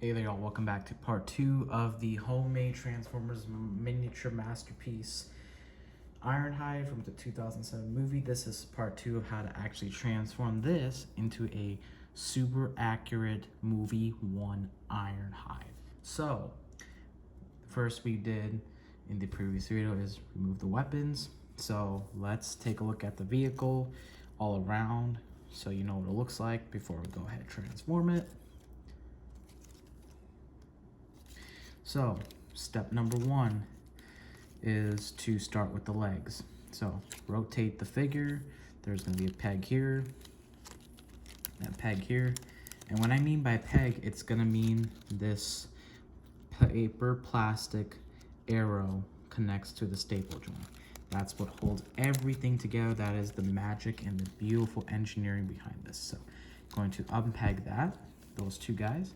Hey there y'all, welcome back to part 2 of the homemade Transformers miniature masterpiece Ironhide from the 2007 movie. This is part 2 of how to actually transform this into a super accurate movie 1 Ironhide. So, first we did in the previous video is remove the weapons. So let's take a look at the vehicle all around so you know what it looks like before we go ahead and transform it. So step number 1 is to start with the legs. So rotate the figure. There's going to be a peg here, that peg here. And when I mean by peg, it's going to mean this paper plastic arrow connects to the staple joint. That's what holds everything together. That is the magic and the beautiful engineering behind this. So going to unpeg that, those two guys.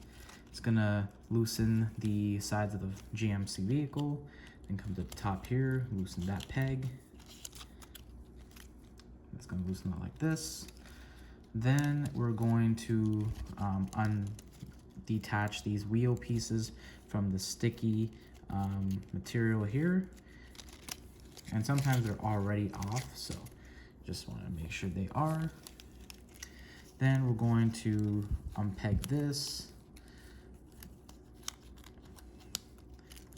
It's gonna loosen the sides of the GMC vehicle, then come to the top here, loosen that peg. It's gonna loosen it like this. Then we're going to detach these wheel pieces from the sticky material here. And sometimes they're already off, so just wanna make sure they are. Then we're going to unpeg this,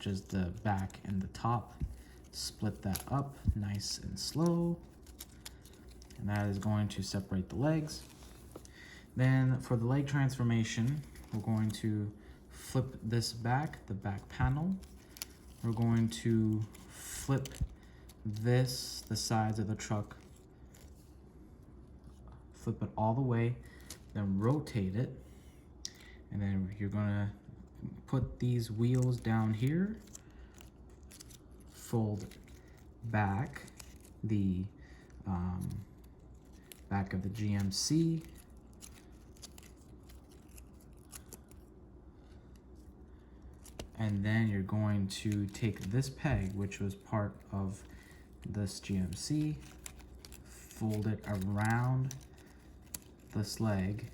is the back and the top. Split that up nice and slow, and that is going to separate the legs. Then for the leg transformation, we're going to flip this back, the back panel. We're going to flip this, the sides of the truck, flip it all the way, then rotate it, and then you're gonna put these wheels down here, fold back the back of the GMC, and then you're going to take this peg, which was part of this GMC, fold it around this leg,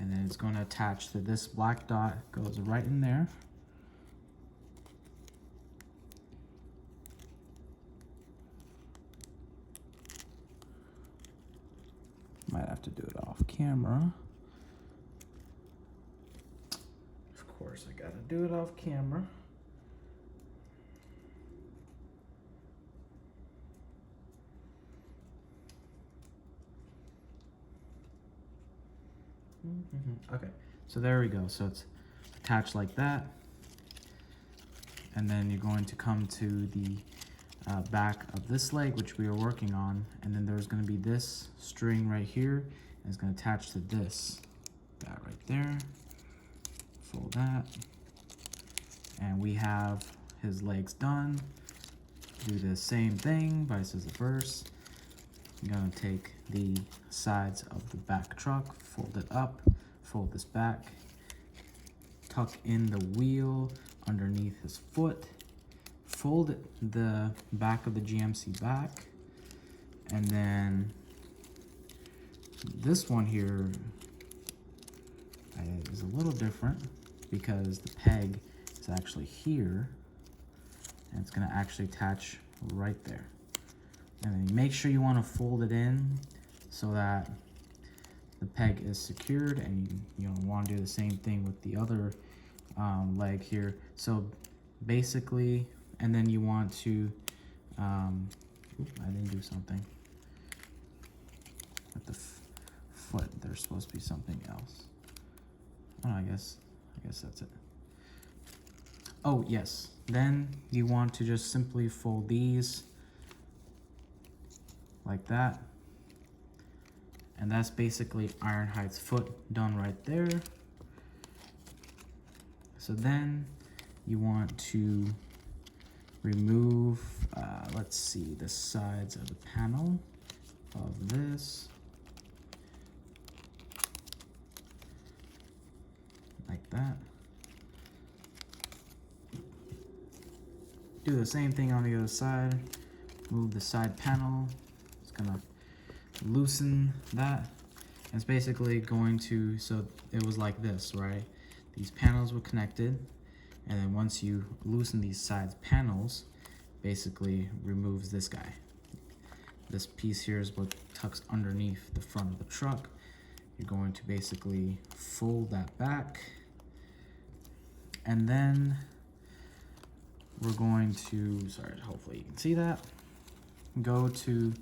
and then it's going to attach to this black dot, goes right in there. Might have to do it off camera. Of course, I gotta do it off camera. Okay, so there we go. So it's attached like that. And then you're going to come to the back of this leg, which we are working on. And then there's going to be this string right here. And it's going to attach to this. That right there. Fold that. And we have his legs done. Do the same thing, vice versa. I'm going to take the sides of the back truck, fold it up, fold this back, tuck in the wheel underneath his foot, fold the back of the GMC back, and then this one here is a little different because the peg is actually here, and it's going to actually attach right there. And then make sure you want to fold it in so that the peg is secured, and you want to do the same thing with the other leg here. So basically, and then you want to, I didn't do something with the foot. There's supposed to be something else. Oh, I guess that's it. Oh, yes. Then you want to just simply fold these like that. And that's basically Ironhide's foot done right there. So then you want to remove, let's see, the sides of the panel of this. Like that. Do the same thing on the other side. Move the side panel. It's gonna loosen that. It's basically going to, so it was like this, right? these panels were connected, and then once you loosen these side panels, basically removes this guy. This piece here is what tucks underneath the front of the truck. You're going to basically fold that back, and then we're going to, sorry, hopefully you can see that, go to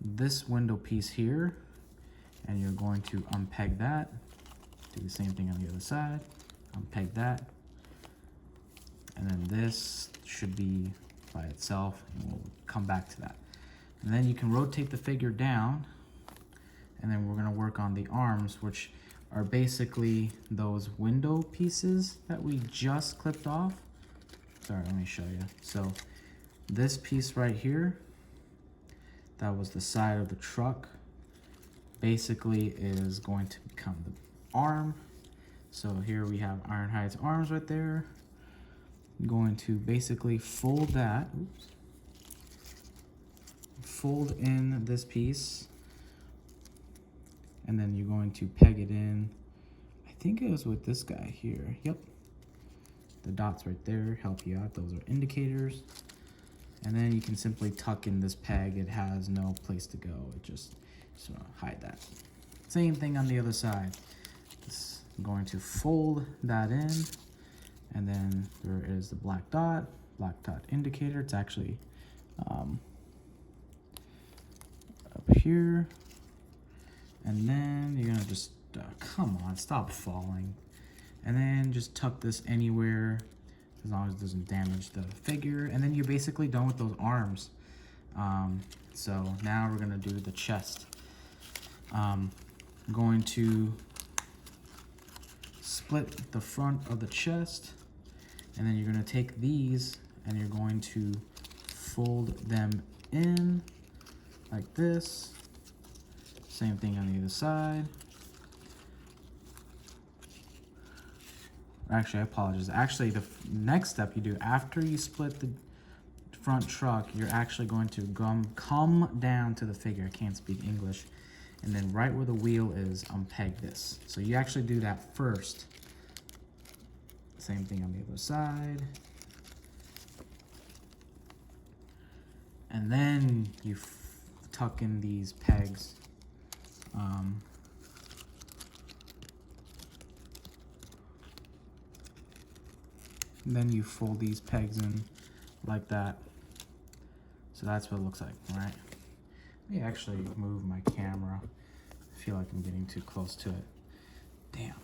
this window piece here, and you're going to unpeg that, do the same thing on the other side, unpeg that, and then this should be by itself, and we'll come back to that. And then you can rotate the figure down, and then we're gonna work on the arms, which are basically those window pieces that we just clipped off. Sorry, let me show you. So this piece right here, that was the side of the truck, basically is going to become the arm. So here we have Ironhide's arms right there. I'm going to basically fold that, oops, fold in this piece, and then you're going to peg it in. I think it was with this guy here. Yep, the dots right there help you out. Those are indicators. And then you can simply tuck in this peg. It has no place to go. It just hide that. Same thing on the other side. I'm going to fold that in, and then there is the black dot indicator. It's actually up here. And then you're gonna just, come on, stop falling. And then just tuck this anywhere, as long as it doesn't damage the figure. And then you're basically done with those arms. So now we're gonna do the chest. I'm going to split the front of the chest, and then you're gonna take these and you're going to fold them in like this. Same thing on the other side. Actually, I apologize. Actually, the next step you do after you split the front truck, you're actually going to come down to the figure. I can't speak English. And then right where the wheel is, unpeg this. So you actually do that first. Same thing on the other side. And then you tuck in these pegs. And then you fold these pegs in like that. So that's what it looks like, right? Let me actually move my camera. I feel like I'm getting too close to it. Damn,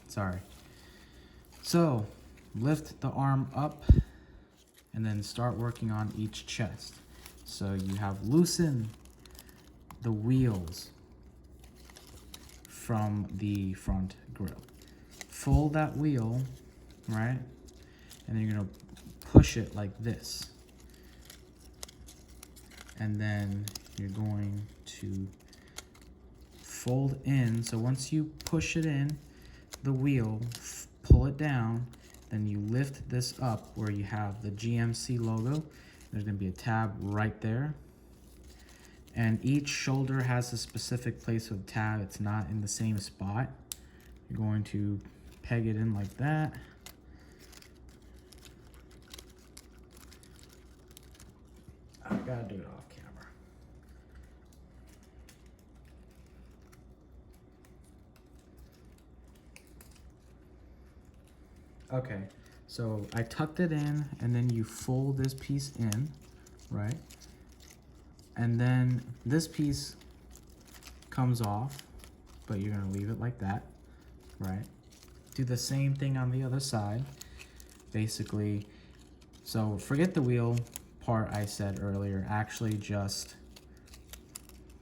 sorry. So lift the arm up and then start working on each chest. So you have loosened the wheels from the front grille. Fold that wheel, right? And then you're gonna push it like this. And then you're going to fold in. So once you push it in, the wheel, pull it down, then you lift this up where you have the GMC logo. There's gonna be a tab right there. And each shoulder has a specific place for the tab. It's not in the same spot. You're going to peg it in like that. I gotta do it off camera. Okay, so I tucked it in, and then you fold this piece in, right? And then this piece comes off, but you're gonna leave it like that, right? Do the same thing on the other side, basically. So forget the wheel part I said earlier. Actually just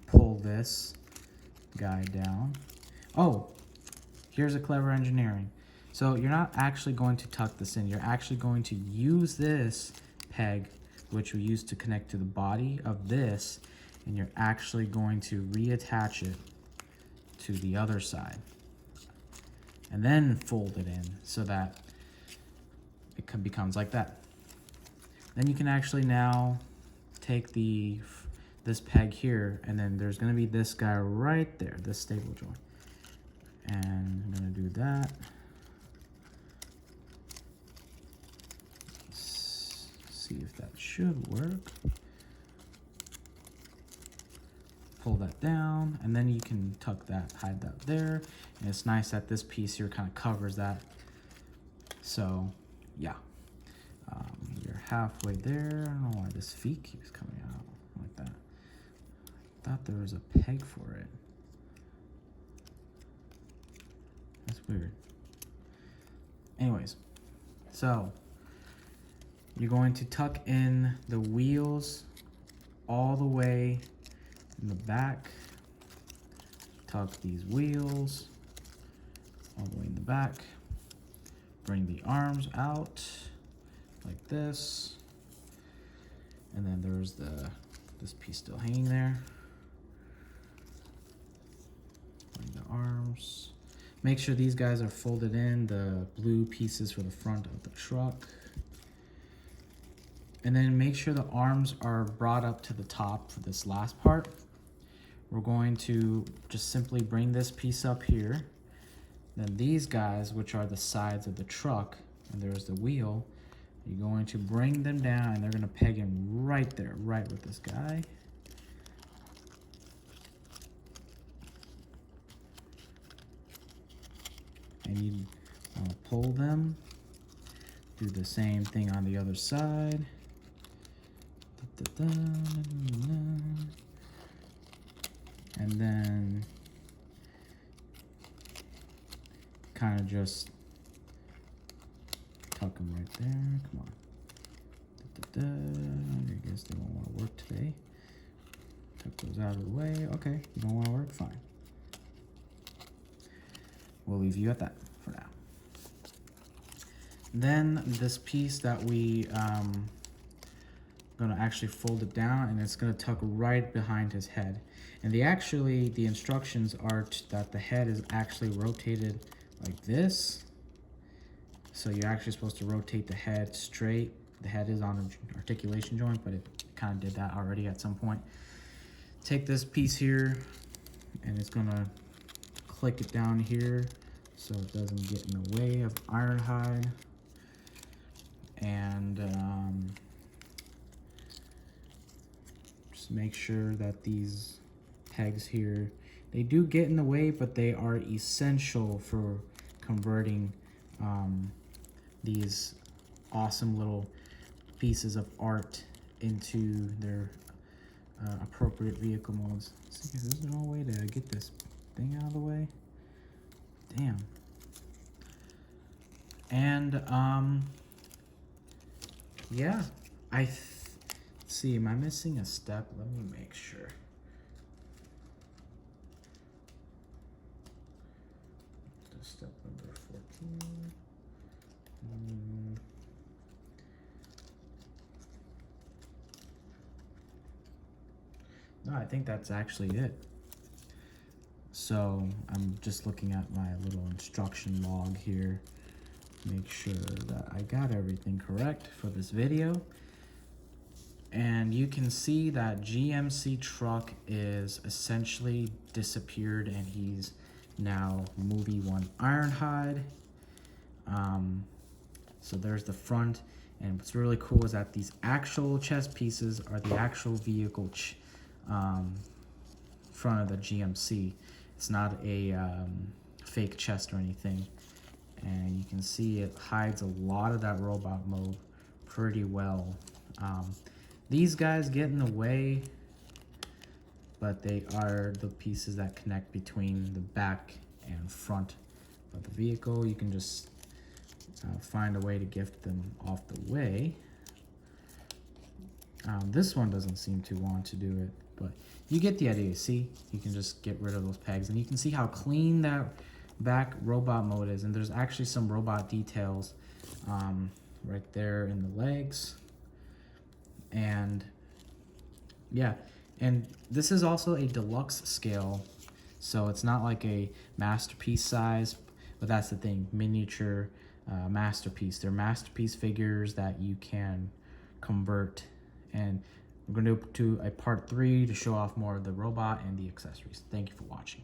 pull this guy down. Oh, here's a clever engineering. So you're not actually going to tuck this in. You're actually going to use this peg, which we use to connect to the body of this, and you're actually going to reattach it to the other side. And then fold it in so that it becomes like that. Then you can actually now take this peg here, and then there's gonna be this guy right there, this stable joint. And I'm gonna do that. should work. Pull that down, and then you can tuck that, hide that there. And it's nice that this piece here kind of covers that. So, yeah. You're halfway there. I don't know why this feet keeps coming out like that. I thought there was a peg for it. That's weird. Anyways, so you're going to tuck in the wheels all the way in the back. Tuck these wheels all the way in the back. Bring the arms out like this. And then there's this piece still hanging there. Bring the arms. Make sure these guys are folded in, the blue pieces for the front of the truck. And then make sure the arms are brought up to the top for this last part. We're going to just simply bring this piece up here. Then these guys, which are the sides of the truck, and there's the wheel, you're going to bring them down and they're gonna peg in right there, right with this guy. And you want to pull them. Do the same thing on the other side. And then kind of just tuck them right there. Come on. I guess they won't want to work today. Tuck those out of the way. Okay, you don't want to work? Fine. We'll leave you at that for now. Then this piece that we gonna actually fold it down, and it's gonna tuck right behind his head. And the instructions are that the head is actually rotated like this. So you're actually supposed to rotate the head straight. The head is on an articulation joint, but it kind of did that already at some point. Take this piece here, and it's gonna click it down here so it doesn't get in the way of Ironhide. And just make sure that these pegs here, they do get in the way, but they are essential for converting these awesome little pieces of art into their appropriate vehicle modes. Is there no way to get this thing out of the way? Damn. And yeah, see, am I missing a step? Let me make sure. Step number 14. No, I think that's actually it. So I'm just looking at my little instruction log here. Make sure that I got everything correct for this video. And you can see that GMC truck is essentially disappeared, and he's now movie 1 Ironhide. So there's the front, and what's really cool is that these actual chest pieces are the actual vehicle front of the GMC. It's not a fake chest or anything. And you can see it hides a lot of that robot mode pretty well. These guys get in the way, but they are the pieces that connect between the back and front of the vehicle. You can just find a way to get them off the way. This one doesn't seem to want to do it, but you get the idea. See, you can just get rid of those pegs, and you can see how clean that back robot mode is. And there's actually some robot details right there in the legs. And yeah, and this is also a deluxe scale, so it's not like a masterpiece size, but that's the thing, miniature masterpiece. They're masterpiece figures that you can convert, and we're going to do a part 3 to show off more of the robot and the accessories. Thank you for watching.